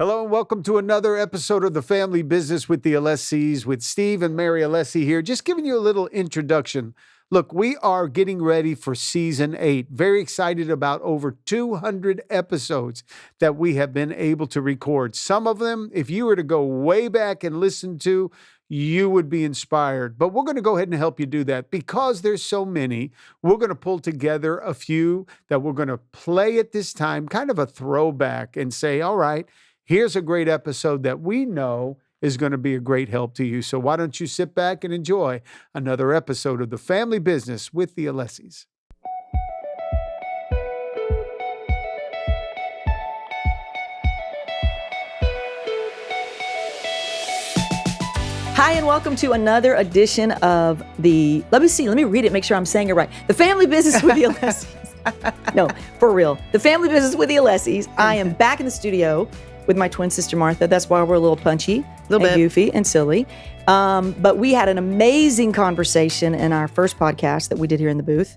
Hello and welcome to another episode of The Family Business with the Alessis, with Steve and Mary Alessi here. Just giving you a little introduction. Look, we are getting ready for season 8. Very excited about over 200 episodes that we have been able to record. Some of them, if you were to go way back and listen to, you would be inspired. But we're going to go ahead and help you do that. Because there's so many, we're going to pull together a few that we're going to play at this time, kind of a throwback, and say, all right, here's a great episode that we know is going to be a great help to you. So why don't you sit back and enjoy another episode of The Family Business with the Alessis. Hi, and welcome to another edition of let me read it, make sure I'm saying it right. The Family Business with the Alessis. No, for real. The Family Business with the Alessis. I am back in the studio with my twin sister, Martha. That's why we're a little punchy, goofy, and silly. But we had an amazing conversation in our first podcast that we did here in the booth.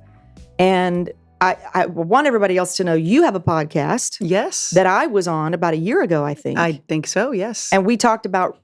And I want everybody else to know you have a podcast. Yes. That I was on about a year ago, I think. I think so, yes. And we talked about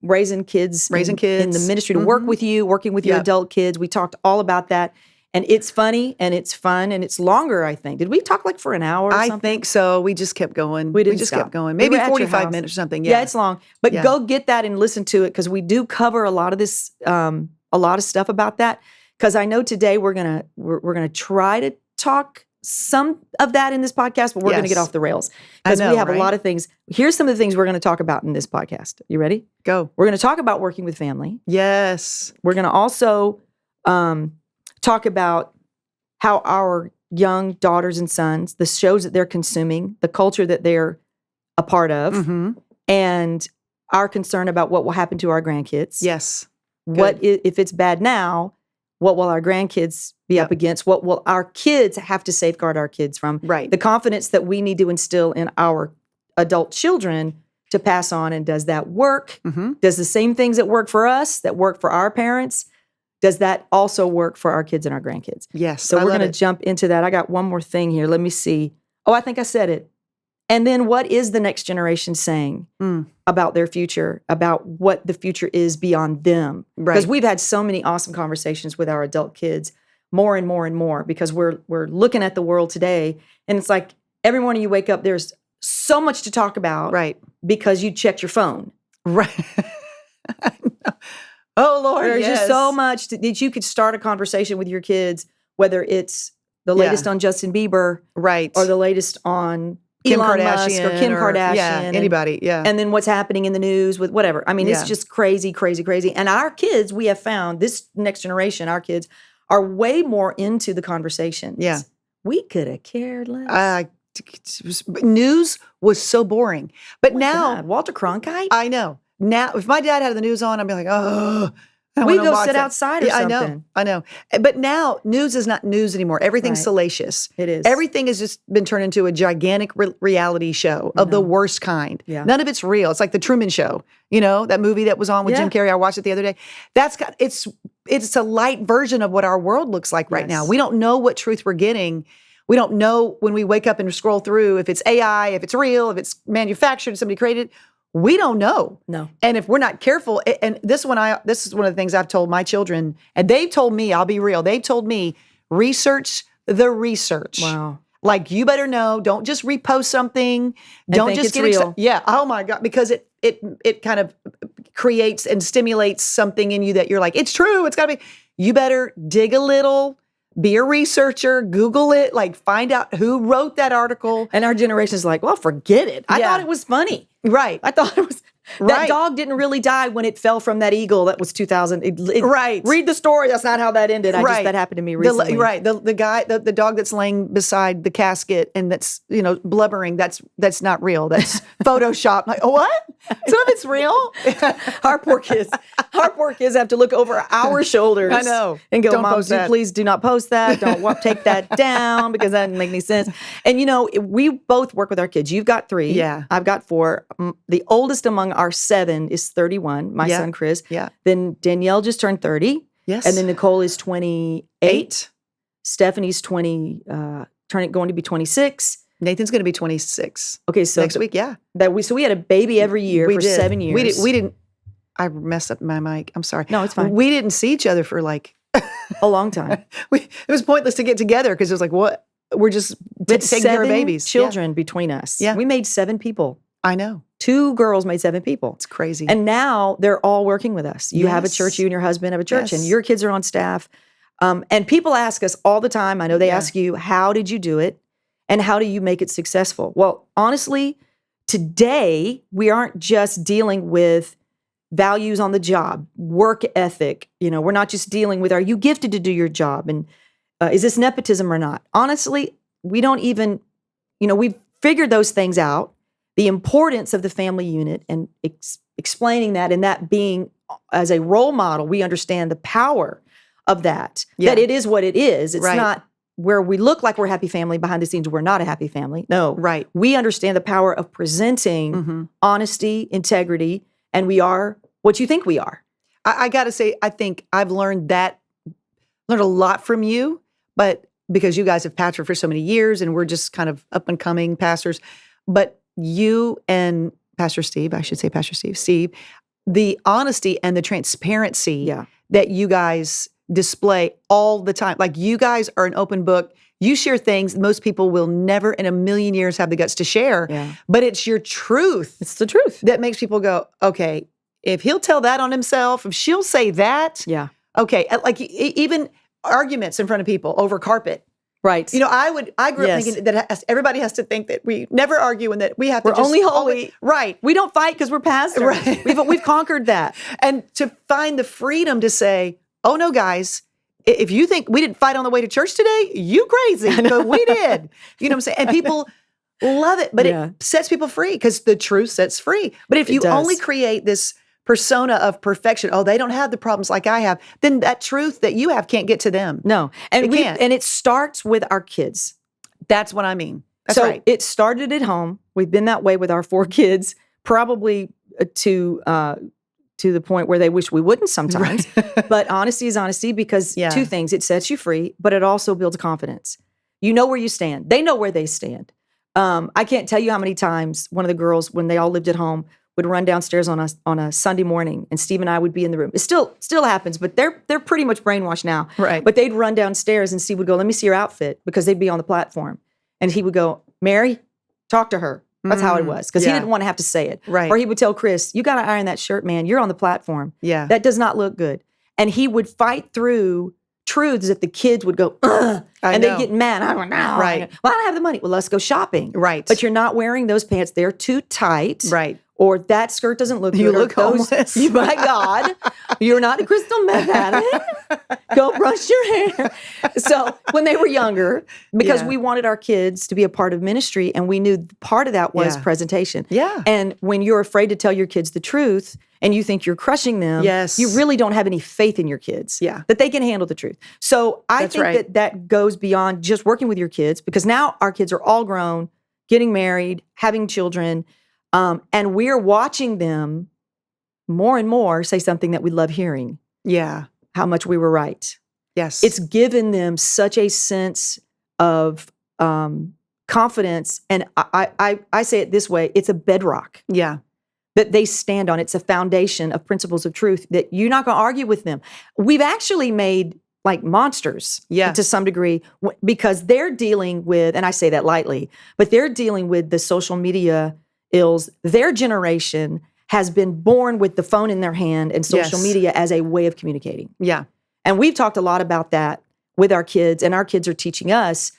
raising kids in the ministry to work with you, working with your adult kids. We talked all about that. And it's funny and it's fun and it's longer, I think. Did we talk like for an hour or something? I think so. We just kept going. We just kept going. Maybe 45 minutes or something. Yeah, it's long. But go get that and listen to it because we do cover a lot of this, a lot of stuff about that. Because I know today we're gonna try to talk some of that in this podcast, but we're gonna get off the rails because we have a lot of things. Here's some of the things we're gonna talk about in this podcast. You ready? Go. We're gonna talk about working with family. Yes. We're gonna also talk about how our young daughters and sons, the shows that they're consuming, the culture that they're a part of, and our concern about what will happen to our grandkids. Yes. If it's bad now, what will our grandkids be up against? What will our kids have to safeguard our kids from? Right. The confidence that we need to instill in our adult children to pass on. And does that work? Does the same things that work for us, that work for our parents, does that also work for our kids and our grandkids? Yes. So we're going to jump into that. I got one more thing here. Let me see. Oh, I think I said it. And then what is the next generation saying about their future, about what the future is beyond them? Because we've had so many awesome conversations with our adult kids, more and more and more, because we're looking at the world today. And it's like every morning you wake up, there's so much to talk about because you checked your phone. Right. Oh, Lord, There's just so much that you could start a conversation with your kids, whether it's the latest on Justin Bieber or the latest on Kim Elon Kardashian Musk or Kim Kardashian. Yeah, anybody, And then what's happening in the news with whatever. I mean, it's just crazy, crazy, crazy. And our kids, we have found, this next generation, our kids, are way more into the conversations. Yeah. We could have cared less. News was so boring. But now... God, Walter Cronkite? I know. Now, if my dad had the news on, I'd be like, oh... We go sit outside or something. I know. But now, news is not news anymore. Everything's salacious. It is. Everything has just been turned into a gigantic reality show of the worst kind. Yeah. None of it's real. It's like The Truman Show. You know, that movie that was on with Jim Carrey. I watched it the other day. It's a light version of what our world looks like right now. We don't know what truth we're getting. We don't know when we wake up and scroll through if it's AI, if it's real, if it's manufactured, somebody created. We don't know. No. And if we're not careful, and this is one of the things I've told my children, and they've told me, I'll be real, they've told me, research the research. Wow. Like, you better know, don't just repost something. Don't just get real. Yeah. Oh my God. Because it kind of creates and stimulates something in you that you're like, it's true. It's gotta be. You better dig a little. Be a researcher, Google it, like find out who wrote that article. And our generation is like, well, forget it. I thought it was funny. Right. I thought it was, that dog didn't really die when it fell from that eagle. That was 2000. Right. Read the story. That's not how that ended. That happened to me recently. The guy, the dog that's laying beside the casket and that's, blubbering, that's not real. That's Photoshop. Like, what? Some of it's real? Our poor kids have to look over our shoulders. I know. And go, Don't Mom, post that. Please do not post that. Don't take that down because that doesn't make any sense. And we both work with our kids. You've got 3. Yeah. I've got 4. The oldest among our 7 is 31, my son Chris. Yeah. Then Danielle just turned 30. Yes. And then Nicole is 28. Stephanie's going to be 26. Nathan's going to be 26. Okay, so next week, yeah. We had a baby every year for 7 years. We didn't. I messed up my mic. I'm sorry. No, it's fine. We didn't see each other for like a long time. It was pointless to get together because it was like, what? We're just taking care of babies. Children between us. Yeah. We made 7 people. I know. 2 girls made 7 people. It's crazy. And now they're all working with us. You have a Yes. church, you and your husband have a church, Yes. and your kids are on staff. And people ask us all the time, I know they ask you, how did you do it? And how do you make it successful? Well, honestly, today, we aren't just dealing with values on the job, work ethic. We're not just dealing with, are you gifted to do your job? And is this nepotism or not? Honestly, we don't even, we've figured those things out. The importance of the family unit and explaining that, and that being as a role model, we understand the power of that, that it is what it is. It's not where we look like we're a happy family, behind the scenes we're not a happy family. No. Right. We understand the power of presenting honesty, integrity, and we are what you think we are. I got to say, I think I've learned a lot from you, but because you guys have pastored for so many years and we're just kind of up and coming pastors, but you and Pastor Steve, the honesty and the transparency that you guys display all the time. Like, you guys are an open book. You share things most people will never in a million years have the guts to share, but it's your truth. It's the truth that makes people go, okay, if he'll tell that on himself, if she'll say that, okay. Like even arguments in front of people over carpet. Right. I grew up thinking that everybody has to think that we never argue and that we have to we're only holy. Right. We don't fight because we're pastors. Right. We've conquered that. And to find the freedom to say, oh no, guys, if you think we didn't fight on the way to church today, you crazy. But we did. You know what I'm saying? And people love it, but it sets people free because the truth sets free. But if you only create this persona of perfection, they don't have the problems like I have, then that truth that you have can't get to them. No. And it starts with our kids. That's what I mean. That's so right. It started at home. We've been that way with our 4 kids, probably to the point where they wish we wouldn't sometimes. But honesty is honesty because 2 things. It sets you free, but it also builds confidence. You know where you stand. They know where they stand. I can't tell you how many times one of the girls, when they all lived at home, would run downstairs on a Sunday morning, and Steve and I would be in the room. It still happens, but they're pretty much brainwashed now. Right. But they'd run downstairs, and Steve would go, "Let me see your outfit," because they'd be on the platform, and he would go, "Mary, talk to her." That's how it was, because he didn't want to have to say it. Right. Or he would tell Chris, "You got to iron that shirt, man. You're on the platform. Yeah. That does not look good." And he would fight through truths that the kids would go, "Ugh," and they'd get mad. I don't know. Right. Well, I don't have the money. Well, let's go shopping. Right. But you're not wearing those pants. They're too tight. Right. Or that skirt doesn't look good. You look homeless. My God, you're not a crystal meth addict. Go brush your hair. So when they were younger, because we wanted our kids to be a part of ministry, and we knew part of that was presentation. Yeah. And when you're afraid to tell your kids the truth and you think you're crushing them, you really don't have any faith in your kids that they can handle the truth. So I think that goes beyond just working with your kids, because now our kids are all grown, getting married, having children, and we're watching them more and more say something that we love hearing. Yeah. How much we were right. Yes. It's given them such a sense of confidence. And I say it this way, it's a bedrock. Yeah. That they stand on. It's a foundation of principles of truth that you're not going to argue with them. We've actually made like monsters to some degree, because they're dealing with, and I say that lightly, but they're dealing with the social media ills. Their generation has been born with the phone in their hand and social media as a way of communicating. Yeah. And we've talked a lot about that with our kids, and our kids are teaching us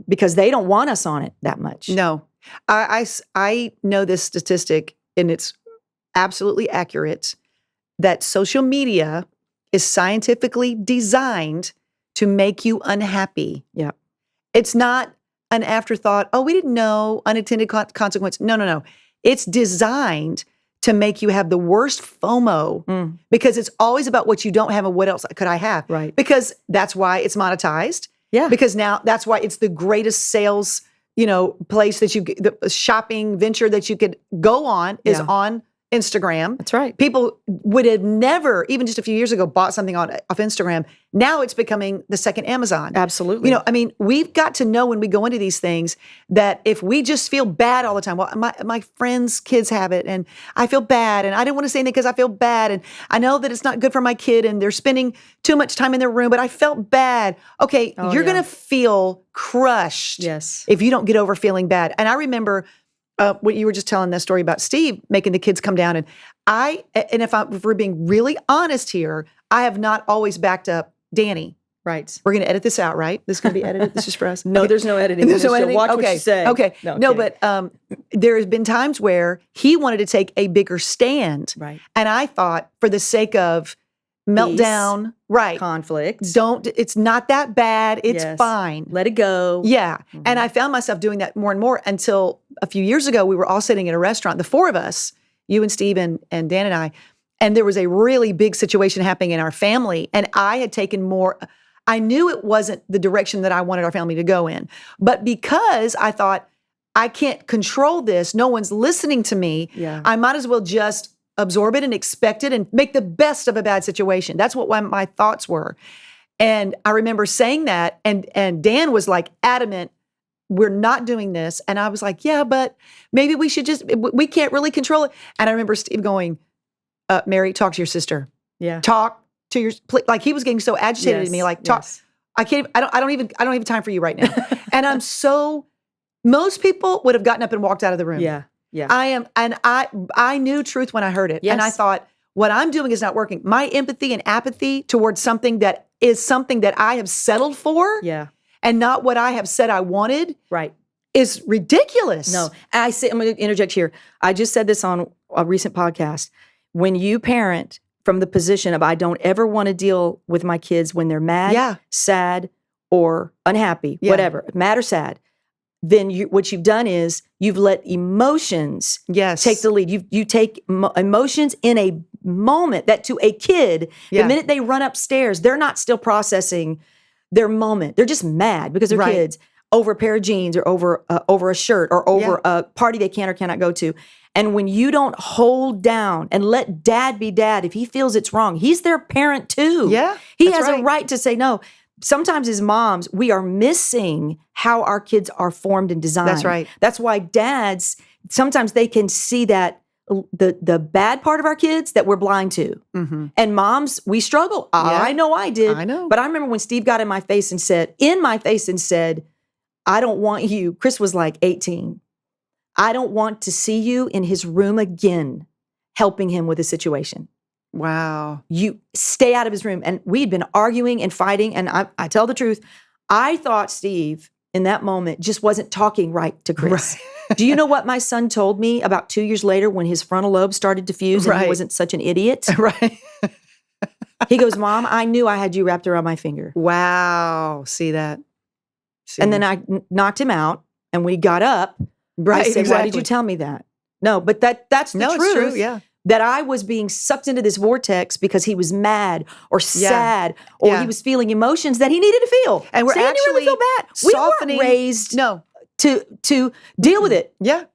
because they don't want us on it that much. No. I know this statistic, and it's absolutely accurate, that social media is scientifically designed to make you unhappy. Yeah. It's not an afterthought. Oh, we didn't know, unintended consequence. No. It's designed to make you have the worst FOMO because it's always about what you don't have and what else could I have. Right. Because that's why it's monetized. Yeah. Because now that's why it's the greatest sales, place that the shopping venture that you could go on is on Instagram. That's right. People would have never, even just a few years ago, bought something off Instagram. Now it's becoming the second Amazon. Absolutely. You know, I mean, we've got to know when we go into these things that if we just feel bad all the time, well, my friends' kids have it and I feel bad and I didn't want to say anything because I feel bad and I know that it's not good for my kid and they're spending too much time in their room, but I felt bad. Okay, you're going to feel crushed if you don't get over feeling bad. And I remember what you were just telling that story about Steve making the kids come down. And if we're being really honest here, I have not always backed up Danny. Right. We're going to edit this out, right? This is going to be edited. This is for us. No, Okay. there's no editing. There's no editing. Watch Okay. what you say. Okay. No, but there has been times where he wanted to take a bigger stand. Right. And I thought for the sake of meltdown, right. Conflict. It's not that bad. It's fine. Let it go. Yeah. And I found myself doing that more and more until a few years ago, we were all sitting in a restaurant, the four of us, you and Steve and Dan and I, and there was a really big situation happening in our family. And I had taken more, I knew it wasn't the direction that I wanted our family to go in. But because I thought, I can't control this, no one's listening to me, I might as well just absorb it and expect it and make the best of a bad situation. That's what my thoughts were. And I remember saying that, and Dan was like adamant, we're not doing this. And I was like, yeah, but maybe we should we can't really control it. And I remember Steve going, Mary, talk to your sister. Yeah. Talk to your, like he was getting so agitated at me, like talk. I can't, I don't even have time for you right now. And most people would have gotten up and walked out of the room. Yeah. Yeah. I knew truth when I heard it. Yes. And I thought, what I'm doing is not working. My empathy and apathy towards something that I have settled for. Yeah. And not what I have said I wanted. Right. Is ridiculous. No. I'm going to interject here. I just said this on a recent podcast. When you parent from the position of I don't ever want to deal with my kids when they're mad, sad, or unhappy, whatever, mad or sad, then what you've done is you've let emotions take the lead. You take emotions in a moment that to a kid, the minute they run upstairs, they're not still processing their moment. They're just mad because they're kids over a pair of jeans or over a shirt or over a party they can or cannot go to. And when you don't hold down and let dad be dad, if he feels it's wrong, he's their parent too. Yeah, he has a right to say no. Sometimes as moms, we are missing how our kids are formed and designed. That's right. That's why dads, sometimes they can see that the bad part of our kids that we're blind to. Mm-hmm. And moms, we struggle. I know I did. I know. But I remember when Steve got in my face and said, I don't want you. Chris was like 18. I don't want to see you in his room again, helping him with a situation. Wow. You stay out of his room. And we'd been arguing and fighting. And I tell the truth, I thought Steve in that moment just wasn't talking right to Chris. Right. Do you know what my son told me about 2 years later when his frontal lobe started to fuse and he wasn't such an idiot? Right. He goes, Mom, I knew I had you wrapped around my finger. Wow. See that? And then I knocked him out and we got up. Right. I said, Why did you tell me that? No, but that's the truth. It's true, yeah. That I was being sucked into this vortex because he was mad or sad or he was feeling emotions that he needed to feel. And we're actually really feel bad. softening. We weren't raised to deal with it. Yeah.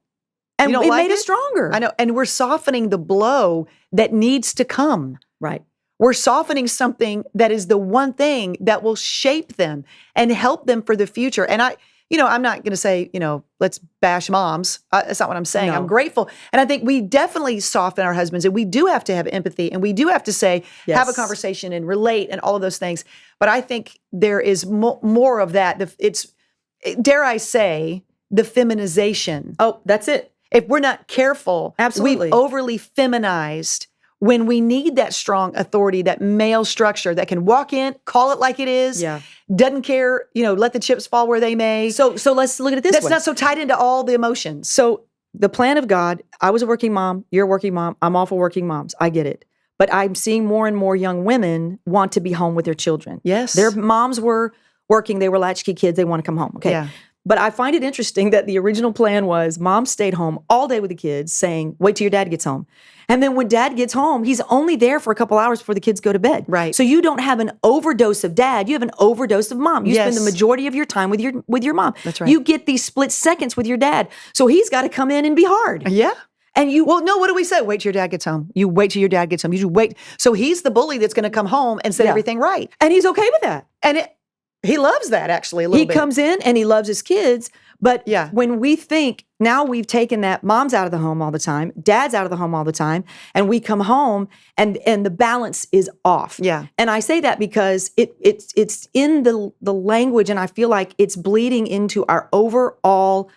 And it made us stronger. I know. And we're softening the blow that needs to come. Right. We're softening something that is the one thing that will shape them and help them for the future. And I'm not going to say, let's bash moms. That's not what I'm saying. No. I'm grateful. And I think we definitely soften our husbands and we do have to have empathy and we do have to say, have a conversation and relate and all of those things. But I think there is more of that. Dare I say, the feminization. Oh, that's it. If we're not careful, absolutely, we've overly feminized when we need that strong authority, that male structure that can walk in, call it like it is, doesn't care, let the chips fall where they may. So let's look at it this way. That's not so tied into all the emotions. So the plan of God, I was a working mom, you're a working mom, I'm all for working moms. I get it. But I'm seeing more and more young women want to be home with their children. Yes. Their moms were working, they were latchkey kids, they want to come home. Okay. Yeah. But I find it interesting that the original plan was mom stayed home all day with the kids saying, wait till your dad gets home. And then when dad gets home, he's only there for a couple hours before the kids go to bed. Right. So you don't have an overdose of dad, you have an overdose of mom. You spend the majority of your time with your mom. That's right. You get these split seconds with your dad. So he's got to come in and be hard. Yeah. And you, Well, no, what do we say? Wait till your dad gets home. You wait till your dad gets home. You wait. So he's the bully that's going to come home and set everything right. and he's okay with that. And he loves that actually a little bit. He comes in and he loves his kids. But Yeah. when we think now we've taken that mom's out of the home all the time, dad's out of the home all the time, and we come home and the balance is off. Yeah. And I say that because it's in the language, and I feel like it's bleeding into our overall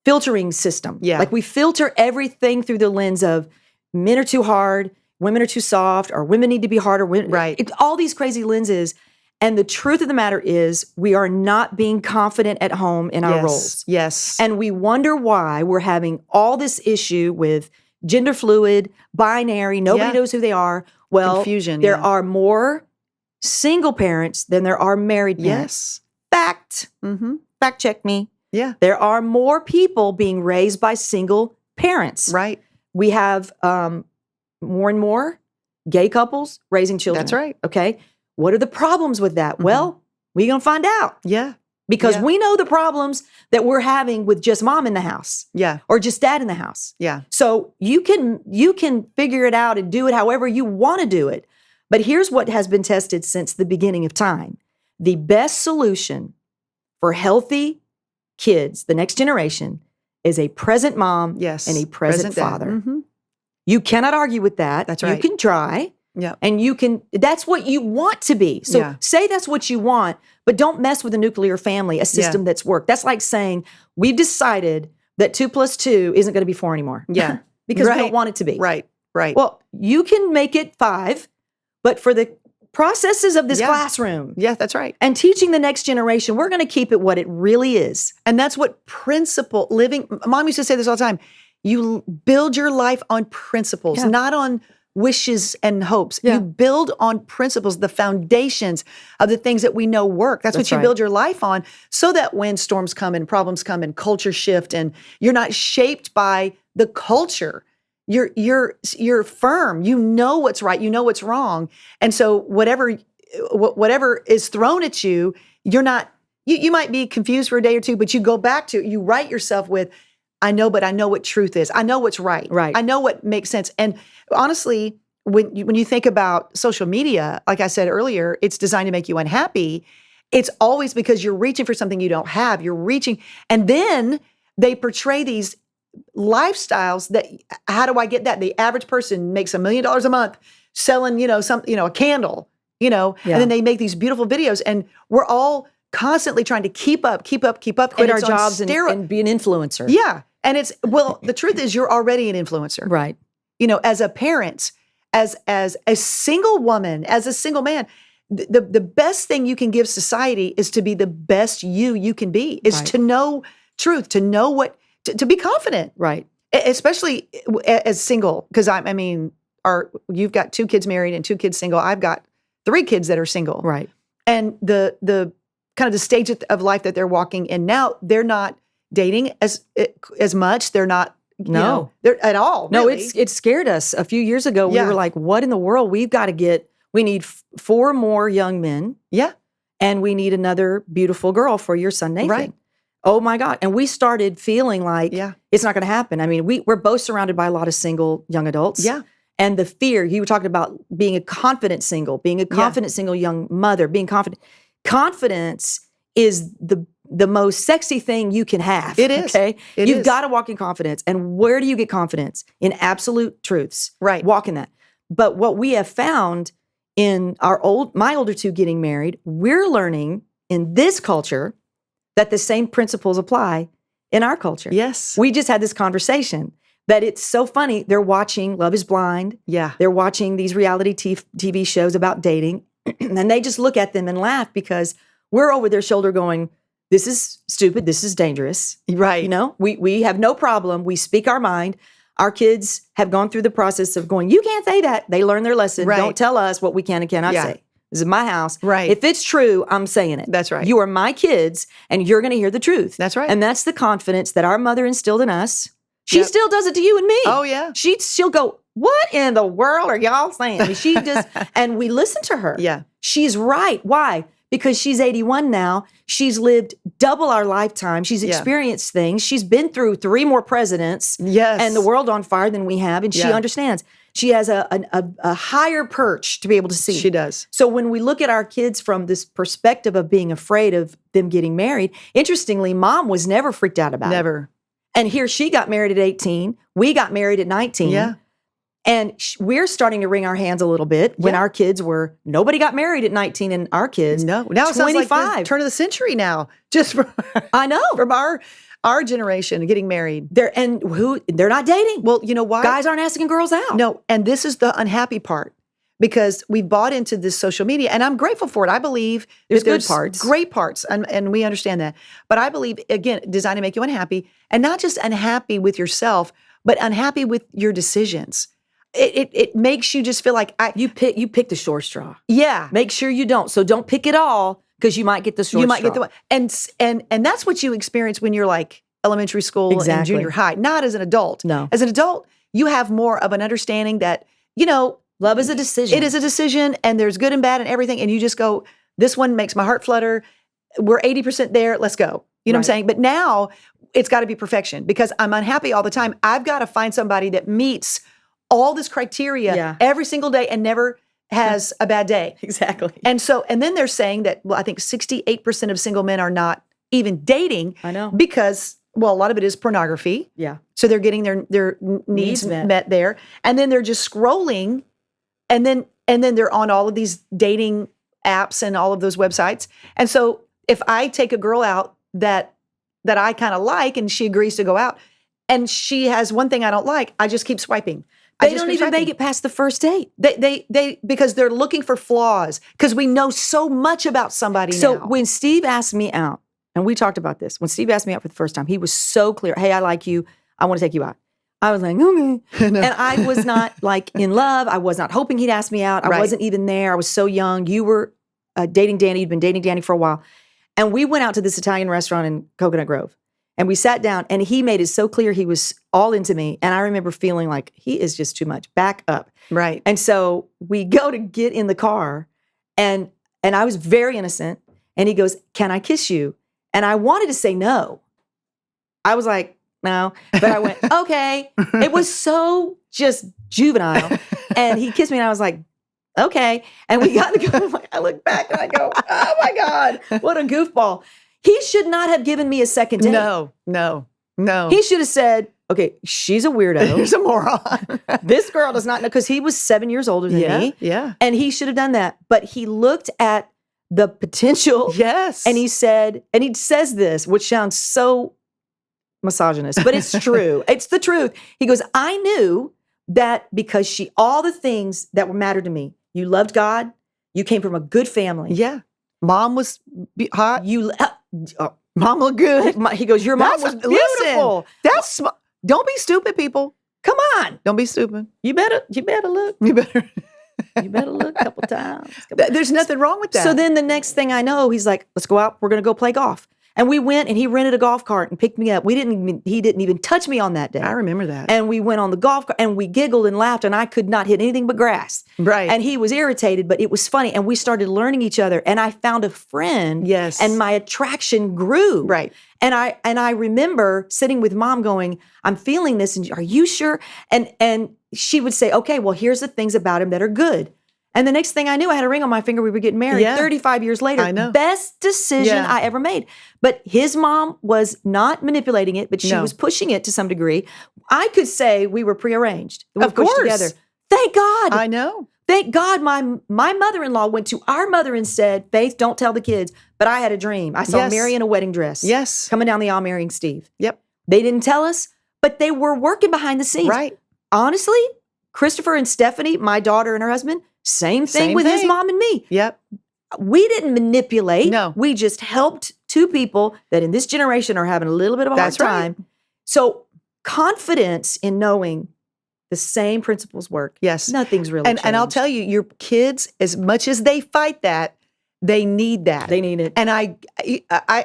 filtering system. Yeah. Like we filter everything through the lens of men are too hard, women are too soft, or women need to be harder. Right. All these crazy lenses. And the truth of the matter is we are not being confident at home in our roles. Yes. And we wonder why we're having all this issue with gender fluid, binary, nobody knows who they are. Well, Confusion, there yeah. are more single parents than there are married Yes. parents. Fact. Mm-hmm. Fact check me. Yeah. There are more people being raised by single parents. Right. We have more and more gay couples raising children. That's right. Okay. What are the problems with that? Well, we're going to find out. Yeah. Because Yeah. we know the problems that we're having with just mom in the house Yeah. or just dad in the house. Yeah. So you can figure it out and do it however you want to do it. But here's what has been tested since the beginning of time. The best solution for healthy kids, the next generation, is a present mom Yes. and a present dad. father. Mm-hmm. You cannot argue with that. That's You right. can try. Yeah. And that's what you want to be. So Yeah. say that's what you want, but don't mess with a nuclear family, a system that's worked. That's like saying, we've decided that 2 + 2 isn't going to be 4 anymore. Yeah. Because we Right. don't want it to be. Right. Right. Well, you can make it 5, but for the processes of this Yeah. classroom yeah, that's right. and teaching the next generation, we're going to keep it what it really is. And that's what Mom used to say this all the time. You build your life on principles, Yeah. not on wishes and hopes. Yeah. You build on principles, the foundations of the things that we know work. That's what That's you right. build your life on, so that when storms come and problems come and culture shift and you're not shaped by the culture, you're firm. You know what's right. You know what's wrong. And so whatever is thrown at you, you're not. You might be confused for a day or two, but you go back to you right yourself with, I know, but I know what truth is. I know what's right. Right. I know what makes sense. And honestly, when you think about social media, like I said earlier, it's designed to make you unhappy. It's always because you're reaching for something you don't have. You're reaching, and then they portray these lifestyles that, how do I get that? The average person makes $1 million a month selling, a candle, Yeah. and then they make these beautiful videos, and we're all constantly trying to keep up. Quit and our it's on jobs and be an influencer. Yeah. And the truth is you're already an influencer. Right. As a parent, as a single woman, as a single man, the best thing you can give society is to be the best you can be, is Right. to know truth, to know to be confident, Right. especially as single. Because you've got 2 kids married and 2 kids single. I've got 3 kids that are single. Right. And the kind of the stage of life that they're walking in now, they're not dating as much. They're not, they're at all. No, really. it scared us a few years ago. Yeah. We were like, what in the world? We need 4 more young men, yeah, and we need another beautiful girl for your son, Nathan. Right. Oh my God. And we started feeling like Yeah. it's not going to happen. I mean, we're both surrounded by a lot of single young adults. Yeah. And the fear, you were talking about being a confident single, being a confident single young mother, being confident. Confidence is the most sexy thing you can have. It is. Okay. It You've is. got to walk in confidence. And where do you get confidence? In absolute truths. Right. Walk in that. But what we have found in my older 2 getting married, we're learning in this culture that the same principles apply in our culture. Yes. We just had this conversation that it's so funny. They're watching Love is Blind. Yeah. They're watching these reality TV shows about dating, and they just look at them and laugh because we're over their shoulder going, this is stupid. This is dangerous. Right. We have no problem. We speak our mind. Our kids have gone through the process of going, you can't say that. They learn their lesson. Right. Don't tell us what we can and cannot Yeah. say. This is my house. Right. If it's true, I'm saying it. That's right. You are my kids, and you're going to hear the truth. That's right. And that's the confidence that our mother instilled in us. She Yep. still does it to you and me. Oh, yeah. She'll go, what in the world are y'all saying? I mean, she just, and we listen to her. Yeah. She's right. Why? because she's 81 now. She's lived double our lifetime. She's experienced things. She's been through 3 more presidents and the world on fire than we have. And she understands. She has a higher perch to be able to see. She does. So when we look at our kids from this perspective of being afraid of them getting married, interestingly, mom was never freaked out about it. Never. And here she got married at 18. We got married at 19. Yeah. And we're starting to wring our hands a little bit when our kids were, nobody got married at 19 and our kids. No. Now it sounds like the turn of the century now. Just from, I know. From our generation getting married. They're not dating. Well, you know why? Guys aren't asking girls out. No. And this is the unhappy part. Because we bought into this social media, and I'm grateful for it. I believe there's good good parts, great parts, and we understand that. But I believe, again, designed to make you unhappy, and not just unhappy with yourself, but unhappy with your decisions. It makes you just feel like you pick the short straw. Yeah, make sure you don't. So don't pick it all because you might get the short straw. You might get the one, and that's what you experience when you're like elementary school and junior high, not as an adult. No, as an adult, you have more of an understanding that love is a decision. It is a decision, and there's good and bad and everything. And you just go, this one makes my heart flutter. We're 80% there. Let's go. You know what I'm saying? But now it's got to be perfection because I'm unhappy all the time. I've got to find somebody that meets all this criteria every single day and never has a bad day. Exactly. And then they're saying that, well, I think 68% of single men are not even dating. I know. Because, well, a lot of it is pornography. Yeah. So they're getting their needs met there. And then they're just scrolling. And then they're on all of these dating apps and all of those websites. And so if I take a girl out that I kind of like and she agrees to go out and she has one thing I don't like, I just keep swiping. They don't even make it past the first date. They because they're looking for flaws because we know so much about somebody now. So when Steve asked me out, and we talked about this, when Steve asked me out for the first time, he was so clear. Hey, I like you. I want to take you out. I was like, okay. No. And I was not like in love. I was not hoping he'd ask me out. I wasn't even there. I was so young. You were dating Danny. You'd been dating Danny for a while. And we went out to this Italian restaurant in Coconut Grove. And we sat down and he made it so clear he was all into me. And I remember feeling like he is just too much. Back up. Right. And so we go to get in the car and I was very innocent. And he goes, can I kiss you? And I wanted to say no. I was like, no, but I went, okay. It was so just juvenile. And he kissed me and I was like, okay. And we got in the car. I look back and I go, oh my God, what a goofball. He should not have given me a second date. No. He should have said, okay, she's a weirdo. He's a moron. This girl does not know, because he was 7 years older than me. Yeah. And he should have done that. But he looked at the potential. Yes. And he said, and he says this, which sounds so misogynist, but it's true. It's the truth. He goes, I knew that because all the things that mattered to me, you loved God, you came from a good family. Yeah. Mom was hot. Mom looked good. He goes, your mom was beautiful. Listen, don't be stupid, people. Come on. Don't be stupid. You better look. You better look a couple times. There's nothing wrong with that. So then the next thing I know, he's like, let's go out. We're going to go play golf. And we went and he rented a golf cart and picked me up. He didn't even touch me on that day. I remember that. And we went on the golf cart and we giggled and laughed and I could not hit anything but grass. Right. And he was irritated, but it was funny. And we started learning each other and I found a friend. Yes. And my attraction grew. Right. And I remember sitting with mom going, I'm feeling this. And are you sure? And she would say, okay, well, here's the things about him that are good. And the next thing I knew, I had a ring on my finger. We were getting married 35 years later. I know. Best decision I ever made. But his mom was not manipulating it, but she was pushing it to some degree. I could say we were prearranged. We of course. Pushed together. Thank God. I know. Thank God my mother-in-law went to our mother and said, Faith, don't tell the kids. But I had a dream. I saw Mary in a wedding dress. Yes. Coming down the aisle marrying Steve. Yep. They didn't tell us, but they were working behind the scenes. Right. Honestly, Christopher and Stephanie, my daughter and her husband, same thing with his mom and me. Yep. We didn't manipulate. No. We just helped two people that in this generation are having a little bit of a hard time. Right. So confidence in knowing the same principles work. Yes. Nothing's really changed. And I'll tell you, your kids, as much as they fight that, they need that. They need it. And I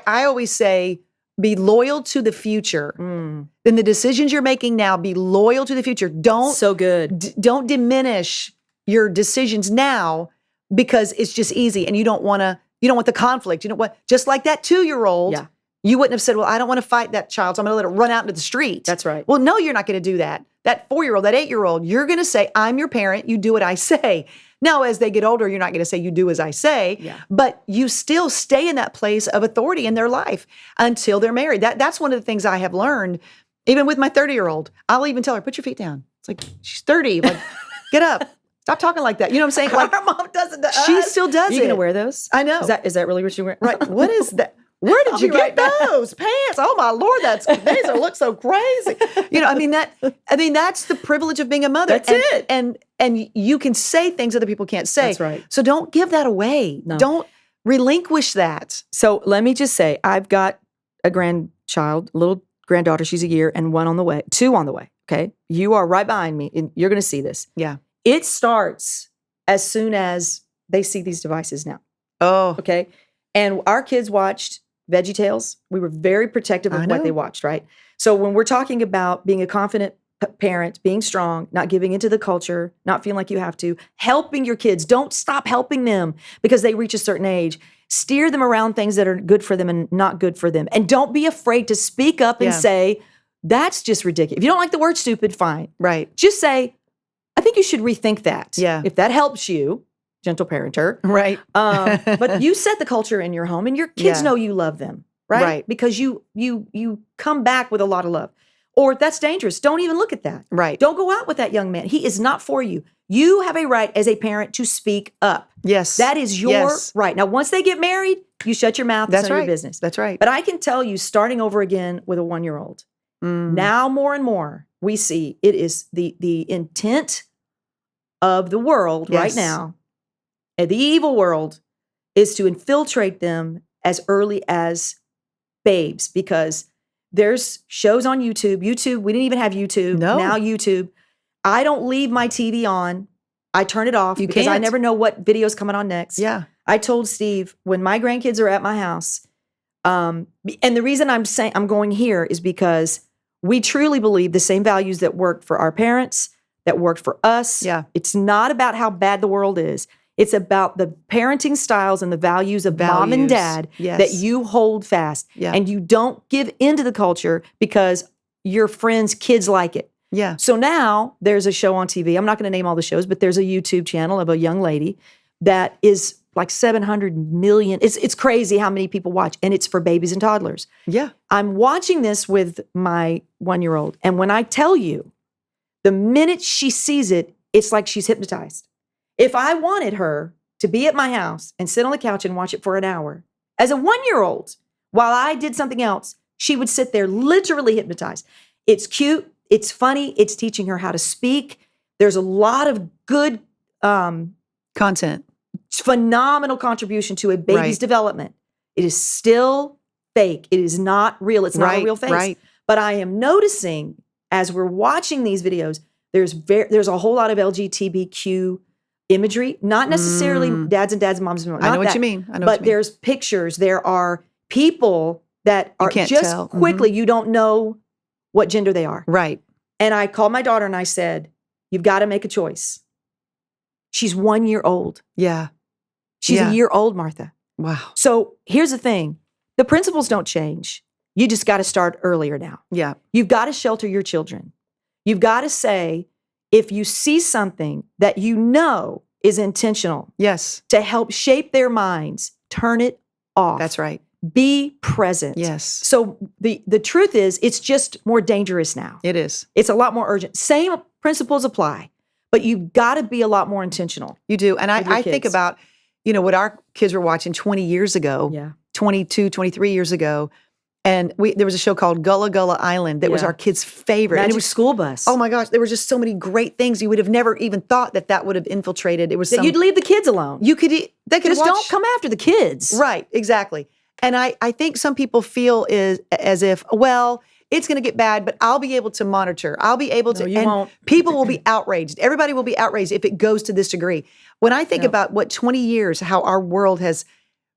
always say, be loyal to the future. In the decisions you're making now, be loyal to the future. Don't so good. Don't diminish your decisions now because it's just easy and you don't want to You don't want the conflict. You don't want, just like that 2-year-old, Yeah. you wouldn't have said, well, I don't want to fight that child, so I'm going to let it run out into the street. That's right. Well, no, you're not going to do that. That 4-year-old, that 8-year-old, you're going to say, I'm your parent. You do what I say. Now, as they get older, you're not going to say, you do as I say, but you still stay in that place of authority in their life until they're married. That's one of the things I have learned, even with my 30-year-old. I'll even tell her, put your feet down. It's like, she's 30. Like, get up. Stop talking like that. You know what I'm saying? Like, our mom does it to us. She still does Are you it. going to wear those? I know. Is that really what you wear? Right. What is that? Where did you get those pants? Oh my Lord, these look so crazy. You know, I mean that's the privilege of being a mother. That's it. And you can say things other people can't say. That's right. So don't give that away. No. Don't relinquish that. So let me just say, I've got a grandchild, little granddaughter. She's a year, and 2 on the way. Okay, you are right behind me, and you're going to see this. Yeah. It starts as soon as they see these devices now. Oh. Okay, and our kids watched VeggieTales. We were very protective of I what know. they watched, right? So when we're talking about being a confident parent, being strong, not giving into the culture, not feeling like you have to, helping your kids, don't stop helping them because they reach a certain age. Steer them around things that are good for them and not good for them. And don't be afraid to speak up and say, that's just ridiculous. If you don't like the word stupid, fine. Right. Just say, I think you should rethink that. Yeah. If that helps you, gentle parenter. Right. But you set the culture in your home and your kids know you love them, right? Right. Because you come back with a lot of love. Or that's dangerous. Don't even look at that. Right. Don't go out with that young man. He is not for you. You have a right as a parent to speak up. Yes. That is your right. Now, once they get married, you shut your mouth. That's It's none of right. your business. That's right. But I can tell you, starting over again with a 1-year-old, now more and more we see it is the intent of the world right now, and the evil world, is to infiltrate them as early as babes, because there's shows on YouTube. We didn't even have YouTube. No. Now YouTube. I don't leave my TV on. I turn it off because I can't. never know what video's coming on next. Yeah. I told Steve, when my grandkids are at my house, and the reason I'm saying I'm going here is because we truly believe the same values that worked for our parents, that worked for us. Yeah. It's not about how bad the world is. It's about the parenting styles and the values of mom and dad that you hold fast. Yeah. And you don't give into the culture because your friends' kids like it. Yeah. So now there's a show on TV. I'm not going to name all the shows, but there's a YouTube channel of a young lady that is like 700 million. It's crazy how many people watch, and it's for babies and toddlers. Yeah. I'm watching this with my 1-year-old, and when I tell you, the minute she sees it, it's like she's hypnotized. If I wanted her to be at my house and sit on the couch and watch it for an hour, as a 1-year-old, while I did something else, she would sit there literally hypnotized. It's cute. It's funny. It's teaching her how to speak. There's a lot of good Content. phenomenal contribution to a baby's development. It is still fake. It is not real. It's not a real face. Right. But I am noticing as we're watching these videos, there's a whole lot of LGBTQ imagery, not necessarily dads and moms and moms. I know what you mean. But there's pictures. There are people that are can't just tell. quickly, you don't know what gender they are. Right. And I called my daughter and I said, you've got to make a choice. She's 1 year old. Yeah. She's a year old, Martha. Wow. So here's the thing. The principles don't change. You just got to start earlier now. Yeah. You've got to shelter your children. You've got to say, if you see something that you know is intentional Yes. to help shape their minds, turn it off. That's right. Be present. Yes. So the truth is, it's just more dangerous now. It is. It's a lot more urgent. Same principles apply, but you've got to be a lot more intentional. You do. And with your I think kids. about, what our kids were watching 20 years ago, Yeah. 22, 23 years ago. And there was a show called Gullah Gullah Island that was our kids' favorite. And Magic it was School Bus. Oh my gosh, there were just so many great things. You would have never even thought that would have infiltrated. It was That you'd leave the kids alone. they could Just watch. don't come after the kids. Right, exactly. And I think some people feel as if, well, it's going to get bad, but I'll be able to monitor. I'll be able to. No, you and won't. People will be outraged. Everybody will be outraged if it goes to this degree. When I think about what 20 years, how our world has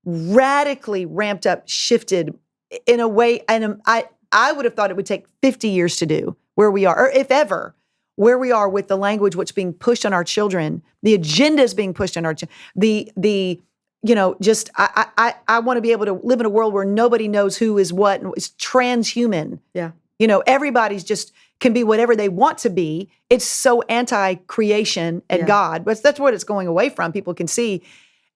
radically ramped up, shifted in a way, and I would have thought it would take 50 years to do where we are, or if ever, where we are with the language, what's being pushed on our children, the agendas being pushed on our children, the just I want to be able to live in a world where nobody knows who is what and is transhuman. Yeah. Everybody's just can be whatever they want to be. It's so anti-creation and God, but that's what it's going away from. People can see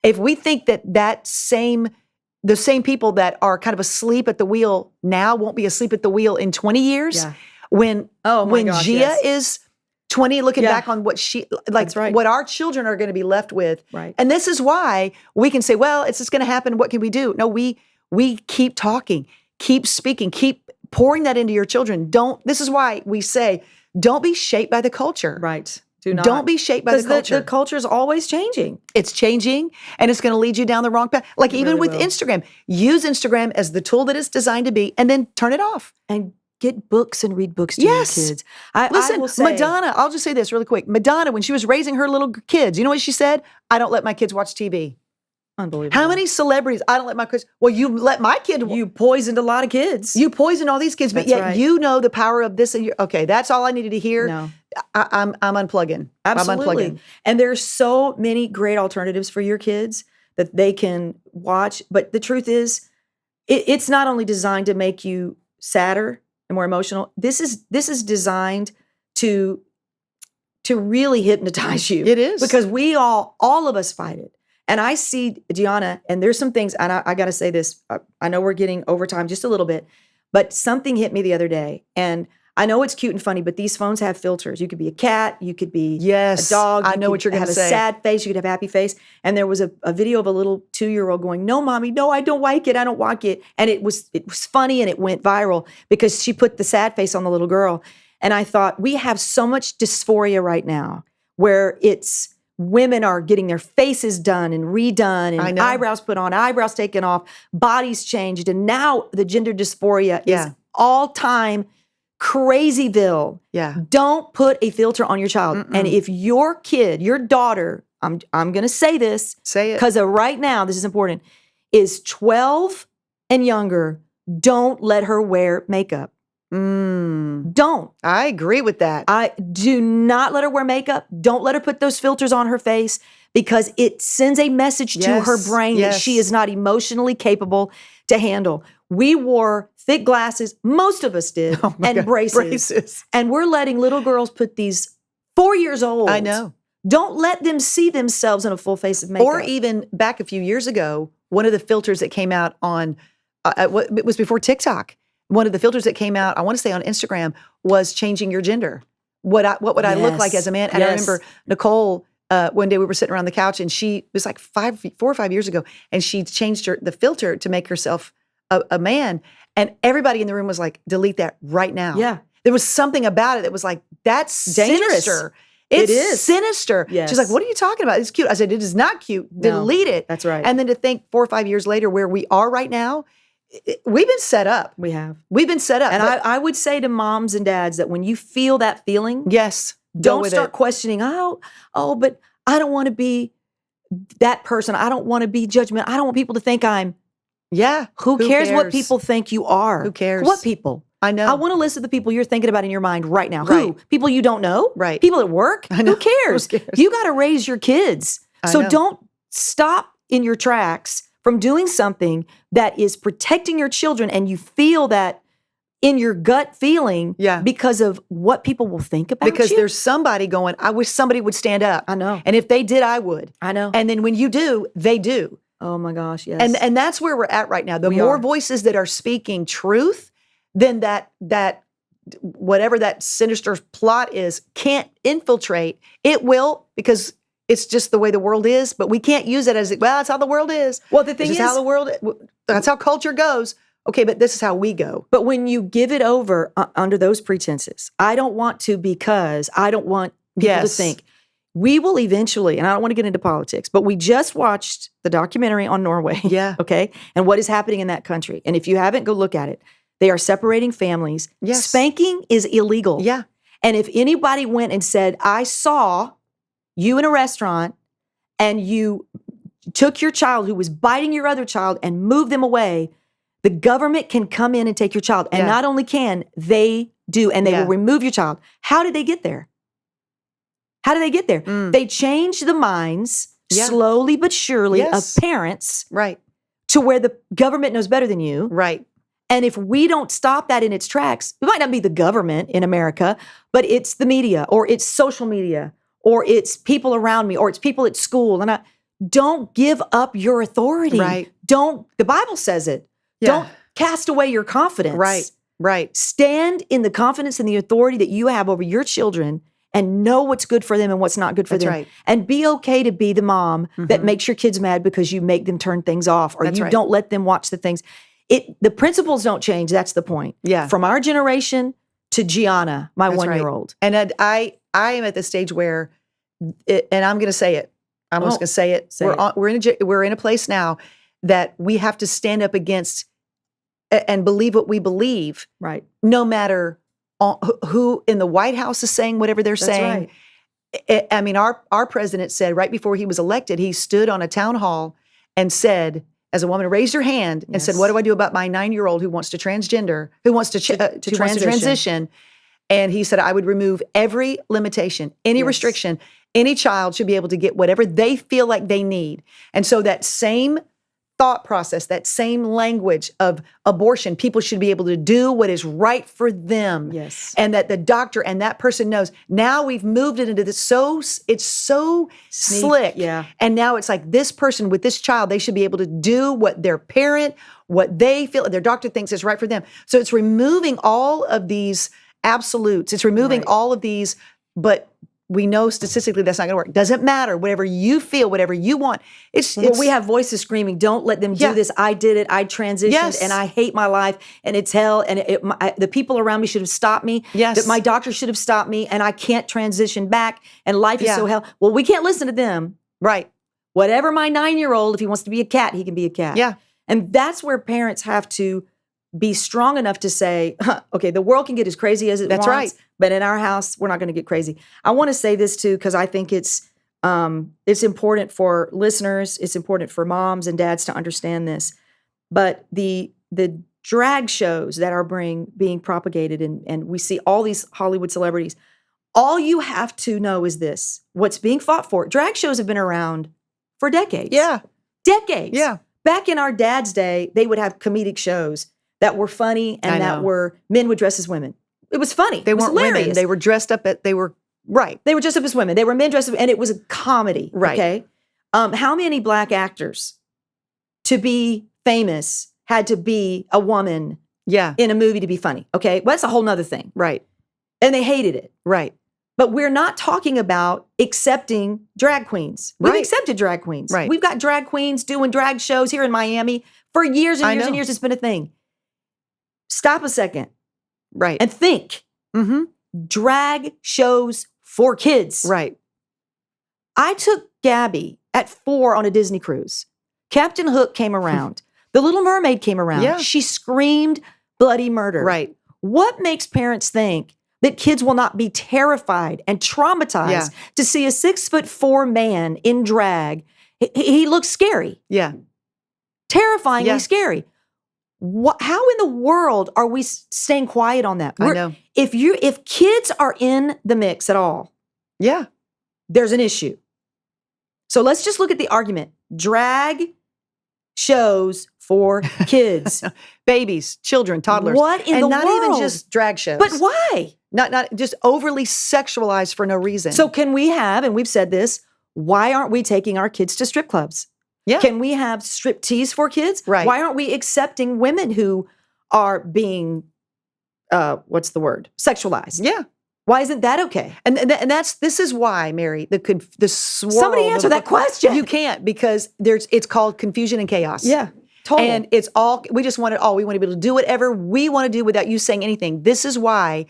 if we think that the same people that are kind of asleep at the wheel now won't be asleep at the wheel in 20 years. Yeah. When Gia is 20, looking back on what what our children are going to be left with. Right. And this is why we can say, well, it's just going to happen. What can we do? No, we keep talking, keep speaking, keep pouring that into your children. This is why we say, don't be shaped by the culture. Right. Do not. Don't be shaped by the culture. The culture is always changing. It's changing, and it's going to lead you down the wrong path. Like even with Instagram, use Instagram as the tool that it's designed to be, and then turn it off. And get books and read books to your kids. Listen, I will say, Madonna, I'll just say this really quick. Madonna, when she was raising her little kids, you know what she said? I don't let my kids watch TV. Unbelievable. How many celebrities? I don't let my kids. Well, you let my kid. You poisoned a lot of kids. You poisoned all these kids, but That's yet right. you know the power of this. And okay, that's all I needed to hear. No. I'm unplugging. Absolutely. I'm unplugging. And there's so many great alternatives for your kids that they can watch. But the truth is, it's not only designed to make you sadder and more emotional. This is designed to really hypnotize you. It is. Because we all of us fight it. And I see, Gianna, and there's some things, and I got to say this, I know we're getting overtime just a little bit, but something hit me the other day. And I know it's cute and funny, but these phones have filters. You could be a cat, you could be a dog. I know what you're going to say. Have a sad face, you could have a happy face. And there was a video of a little 2-year-old going, "No, mommy, no, I don't like it. I don't want it." And it was funny, and it went viral because she put the sad face on the little girl. And I thought, we have so much dysphoria right now where women are getting their faces done and redone and eyebrows put on, eyebrows taken off, bodies changed. And now the gender dysphoria is all-time crazyville. Yeah. Don't put a filter on your child. And if your kid, your daughter, I'm going to say this. Say it. Because right now, this is important, is 12 and younger, don't let her wear makeup. Don't. I agree with that. I do not let her wear makeup. Don't let her put those filters on her face because it sends a message to her brain that she is not emotionally capable to handle. We wore thick glasses, most of us did, and braces. And we're letting little girls put these 4 years old. I know. Don't let them see themselves in a full face of makeup. Or even back a few years ago, one of the filters that came out on, it was before TikTok. One of the filters that came out, I want to say on Instagram, was changing your gender. What would I look like as a man? And I remember Nicole, one day we were sitting around the couch, and it was like 4 or 5 years ago, and she changed the filter to make herself a man. And everybody in the room was like, delete that right now. Yeah. There was something about it that was like, that's dangerous. Sinister. It is sinister. Yes. She's like, what are you talking about? It's cute. I said, it is not cute. Delete it. That's right. And then to think 4 or 5 years later where we are right now, we've been set up. We have. We've been set up. And I would say to moms and dads that when you feel that feeling, don't start questioning, but I don't want to be that person. I don't want to be judgmental. I don't want people to think I'm. Yeah. Who cares what people think you are? Who cares? What people? I know. I want to list the people you're thinking about in your mind right now. Right. Who? People you don't know? Right. People at work? I know. Who cares? Who cares? You got to raise your kids. So don't stop in your tracks from doing something that is protecting your children, and you feel that in your gut feeling because of what people will think about you. Because there's somebody going, I wish somebody would stand up. I know. And if they did, I would. I know. And then when you do, they do. Oh my gosh, yes. And that's where we're at right now. The more voices that are speaking truth, then that whatever that sinister plot is can't infiltrate. It will, because it's just the way the world is, but we can't use it as, well, that's how the world is. Well, the thing is, that's how culture goes. Okay, but this is how we go. But when you give it over under those pretenses, I don't want to because I don't want people to think. We will eventually, and I don't want to get into politics, but we just watched the documentary on Norway. Yeah. Okay? And what is happening in that country. And if you haven't, go look at it. They are separating families. Yes. Spanking is illegal. Yeah. And if anybody went and said, I saw you in a restaurant and you took your child who was biting your other child and moved them away, the government can come in and take your child. And not only can, they do, and they will remove your child. How did they get there? How did they get there? They changed the minds slowly but surely Yes. of parents Right. to where the government knows better than you. Right. And if we don't stop that in its tracks, it might not be the government in America, but it's the media or it's social media or it's people around me or it's people at school. And don't give up your authority. Right. The Bible says it. Yeah. Don't cast away your confidence. Right. Right. Stand in the confidence and the authority that you have over your children and know what's good for them and what's not good for That's them. right. And be okay to be the mom that makes your kids mad because you make them turn things off or That's you right. don't let them watch the things. The principles don't change. That's the point. Yeah. From our generation to Gianna, my That's 1-year-old. Right. And I am at the stage where, and I'm going to say it. I'm just going to say it. Say We're in a place now that we have to stand up against and believe what we believe, Right. no matter who in the White House is saying whatever they're That's saying. right. I mean, our president said right before he was elected, he stood on a town hall and said, as a woman, raised her hand and said, Yes. "What do I do about my 9-year-old who wants to transgender, who wants to transition?" And he said, "I would remove every limitation, any Yes. restriction. Any child should be able to get whatever they feel like they need." And so that same thought process, that same language of abortion, people should be able to do what is right for them. Yes. And that the doctor and that person knows. Now we've moved it into this it's so slick. Yeah. And now it's like this person with this child, they should be able to do what their parent, what they feel, their doctor thinks is right for them. So it's removing all of these absolutes. It's removing Right. all of these, but we know statistically that's not going to work. Doesn't matter. Whatever you feel, whatever you want. Well, we have voices screaming, "Don't let them do Yeah. this. I did it. I transitioned Yes. and I hate my life and it's hell. And the people around me should have stopped me. Yes. That my doctor should have stopped me and I can't transition back and life is Yeah. so hell." Well, we can't listen to them. right. Whatever my 9-year-old, if he wants to be a cat, he can be a cat. Yeah. And that's where parents have to be strong enough to say, okay, the world can get as crazy as it That's wants, right. but in our house, we're not going to get crazy. I want to say this too, because I think it's important for listeners, it's important for moms and dads to understand this. But the drag shows that are being propagated, and we see all these Hollywood celebrities, all you have to know is this: what's being fought for. Drag shows have been around for decades. Yeah. Decades. Yeah. Back in our dad's day, they would have comedic shows that were funny and I that know. were men would dress as women. It was funny. They It was weren't women. hilarious. They were dressed up they were right. They were dressed up as women. They were men dressed up, and it was a comedy. Right. Okay. How many black actors to be famous had to be a woman Yeah. in a movie to be funny? Okay. Well, that's a whole nother thing. Right. And they hated it. Right. But we're not talking about accepting drag queens. We've Right. accepted drag queens. Right. We've got drag queens doing drag shows here in Miami for years and I years and know. years. It's been a thing. Stop a second Right. and think. Mm-hmm. Drag shows for kids. Right. I took Gabby at 4 on a Disney cruise. Captain Hook came around. The Little Mermaid came around. Yeah. She screamed bloody murder. Right. What makes parents think that kids will not be terrified and traumatized Yeah. to see a 6'4" man in drag? He looks scary, Yeah. terrifyingly Yeah. scary. How in the world are we staying quiet on that? I know. If kids are in the mix at all, Yeah. there's an issue. So let's just look at the argument. Drag shows for kids. Babies, children, toddlers. What in and the not world? even just drag shows. But why? Not just overly sexualized for no reason. So can we have, and we've said this, why aren't we taking our kids to strip clubs? yeah. Can we have strip tease for kids? Right. Why aren't we accepting women who are being, what's the word? Sexualized. yeah. Why isn't that okay? And this is why, Mary, the swirl. Somebody answer that question. You can't, because it's called confusion and chaos. Yeah. Totally. And it's all, we just want it all. We want to be able to do whatever we want to do without you saying anything. This is why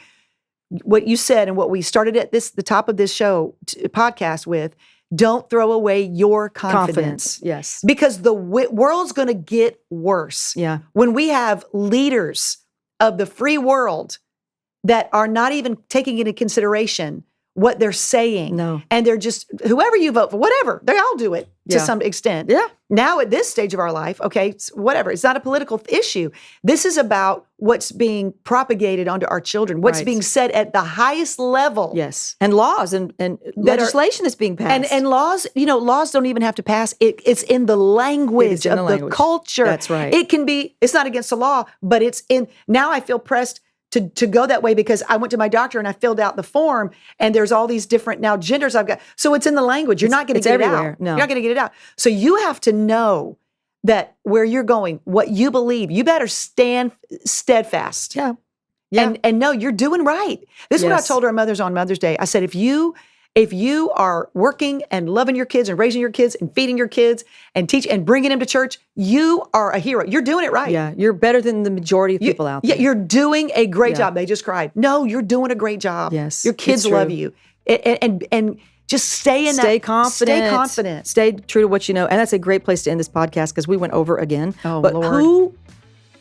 what you said and what we started at the top of this show podcast with, don't throw away your confidence. Yes. Because the world's going to get worse. Yeah. When we have leaders of the free world that are not even taking into consideration what they're saying. No. And they're just, whoever you vote for, whatever, they all do it to Yeah. some extent. Yeah. Now at this stage of our life, okay, whatever, it's not a political issue. This is about what's being propagated onto our children, what's Right. being said at the highest level. Yes. And laws and legislation is being passed. And laws, laws don't even have to pass. It's in the language in of the the language. culture. That's right. It can be, it's not against the law, but it's in, now I feel pressed to go that way because I went to my doctor and I filled out the form and there's all these different now genders I've got. So it's in the language. You're not going to it's get it everywhere. out. No. You're not going to get it out. So you have to know that where you're going, what you believe, you better stand steadfast. Yeah. Yeah. And no, you're doing right. This is what I Yes. told our mothers on Mother's Day. I said, if you are working and loving your kids and raising your kids and feeding your kids and teach and bringing them to church, you are a hero. You're doing it right. Yeah. You're better than the majority of people out there. Yeah, you're doing a great Yeah. job. They just cried. No, you're doing a great job. Yes, Your kids it's true. love you. And just stay in that. Stay confident. Stay confident. Stay true to what you know. And that's a great place to end this podcast because we went over again. Oh, but Lord. who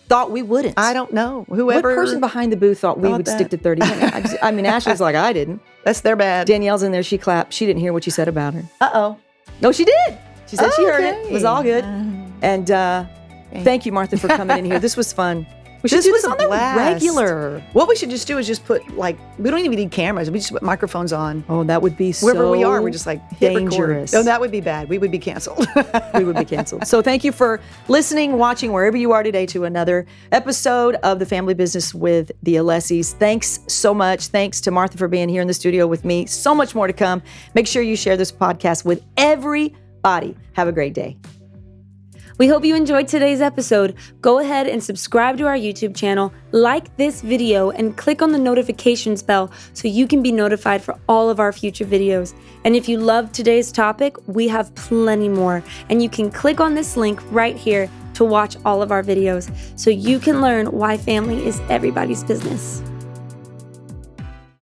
thought we wouldn't? I don't know. What Whoever. person behind the booth thought we thought would that? stick to 30 minutes? I mean, Ashley's like, I didn't. That's their bad. Danielle's in there. She clapped. She didn't hear what you said about her. Uh-oh. No, she did. She said she heard it. Okay. It was all good. And thank you, Martha, for coming in here. This was fun. We should This do was this a on the blast. regular. What we should just do is just put, we don't even need cameras. We just put microphones on. Oh, that would be so Wherever we are, we just hit record. dangerous. No, that would be bad. We would be canceled. We would be canceled. So thank you for listening, watching, wherever you are today to another episode of The Family Business with the Alessis. Thanks so much. Thanks to Martha for being here in the studio with me. So much more to come. Make sure you share this podcast with everybody. Have a great day. We hope you enjoyed today's episode. Go ahead and subscribe to our YouTube channel, like this video, and click on the notifications bell so you can be notified for all of our future videos. And if you love today's topic, we have plenty more. And you can click on this link right here to watch all of our videos so you can learn why family is everybody's business.